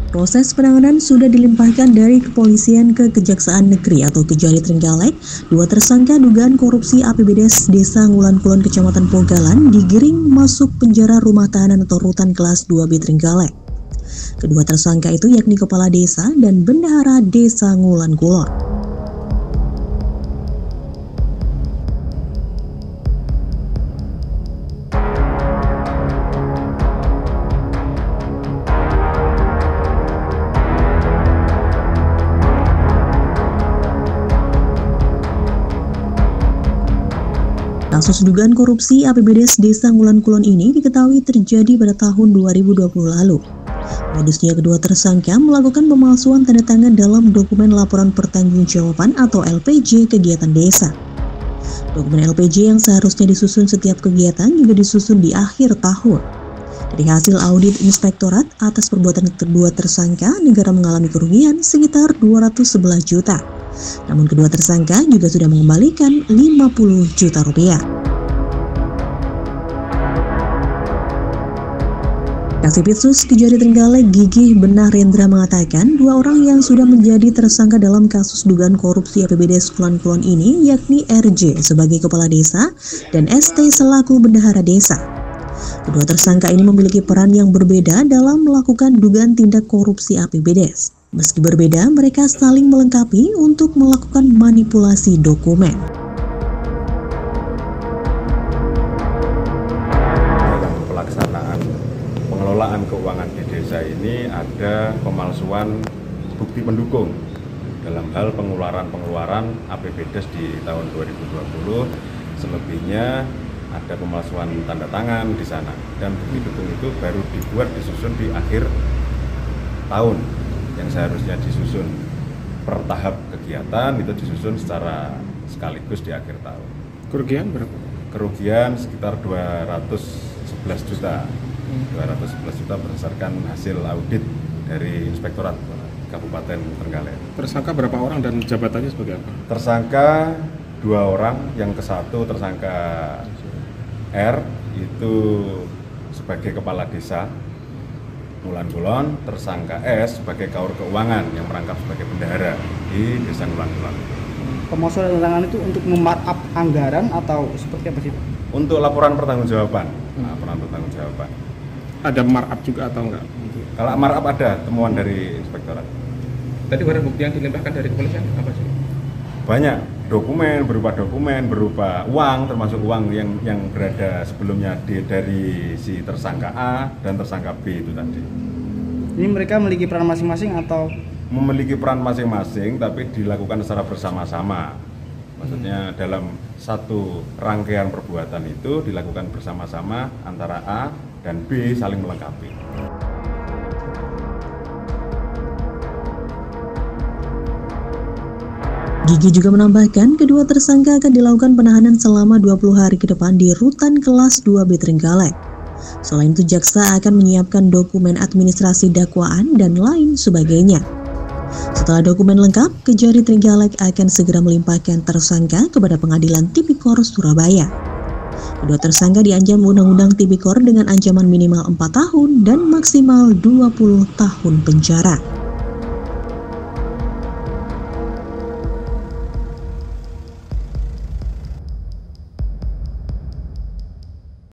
Proses penanganan sudah dilimpahkan dari Kepolisian ke Kejaksaan Negeri atau Kejari Trenggalek. Dua tersangka dugaan korupsi APBDes Desa Ngulan Kulon Kecamatan Pogalan digiring masuk penjara rumah tahanan atau rutan kelas 2B Trenggalek. Kedua tersangka itu yakni Kepala Desa dan Bendahara Desa Ngulan Kulon. Kasus dugaan korupsi APBDes Desa Ngulan Kulon ini diketahui terjadi pada tahun 2020 lalu. Modusnya kedua tersangka melakukan pemalsuan tanda tangan dalam dokumen laporan pertanggungjawaban atau LPJ kegiatan desa. Dokumen LPJ yang seharusnya disusun setiap kegiatan juga disusun di akhir tahun. Dari hasil audit inspektorat atas perbuatan kedua tersangka, negara mengalami kerugian sekitar 211 juta. Namun kedua tersangka juga sudah mengembalikan 50 juta rupiah. Kasipitsus Kejari Trenggalek Gigih Benah Rendra mengatakan dua orang yang sudah menjadi tersangka dalam kasus dugaan korupsi APBDes Ngulan Kulon ini yakni RJ sebagai kepala desa dan ST selaku bendahara desa. Kedua tersangka ini memiliki peran yang berbeda dalam melakukan dugaan tindak korupsi APBDes. Meski berbeda, mereka saling melengkapi untuk melakukan manipulasi dokumen. Dalam pelaksanaan pengelolaan keuangan di desa ini ada pemalsuan bukti pendukung dalam hal pengeluaran APBDes di tahun 2020. Selebihnya ada pemalsuan tanda tangan di sana, dan bukti pendukung itu baru disusun di akhir tahun. Yang seharusnya disusun per tahap kegiatan itu disusun secara sekaligus di akhir tahun. Kerugian berapa? Kerugian sekitar 211 juta. 211 juta berdasarkan hasil audit dari Inspektorat Kabupaten Trenggalek. Tersangka berapa orang dan jabatannya sebagai apa? Tersangka 2 orang, yang ke-1 tersangka R itu sebagai kepala desa Ngulan Kulon, tersangka S sebagai kaur keuangan yang merangkap sebagai bendahara di Desa Ngulan Kulon. Pemalsuan tangan itu untuk memarkup anggaran atau seperti apa sih Pak? Untuk laporan pertanggungjawaban, laporan pertanggungjawaban. Ada markup juga atau enggak? Kalau markup ada temuan dari inspektorat. Tadi barang bukti yang dilimpahkan dari kepolisian apa sih? Banyak dokumen berupa uang, termasuk uang yang berada sebelumnya dari si tersangka A dan tersangka B itu tadi. Ini mereka memiliki peran masing-masing atau? Memiliki peran masing-masing tapi dilakukan secara bersama-sama. Maksudnya dalam satu rangkaian perbuatan itu dilakukan bersama-sama antara A dan B saling melengkapi. Gigi juga menambahkan kedua tersangka akan dilakukan penahanan selama 20 hari ke depan di rutan kelas 2B Trenggalek. Selain itu jaksa akan menyiapkan dokumen administrasi dakwaan dan lain sebagainya. Setelah dokumen lengkap, Kejari Trenggalek akan segera melimpahkan tersangka kepada Pengadilan Tipikor Surabaya. Kedua tersangka diancam Undang-Undang Tipikor dengan ancaman minimal 4 tahun dan maksimal 20 tahun penjara.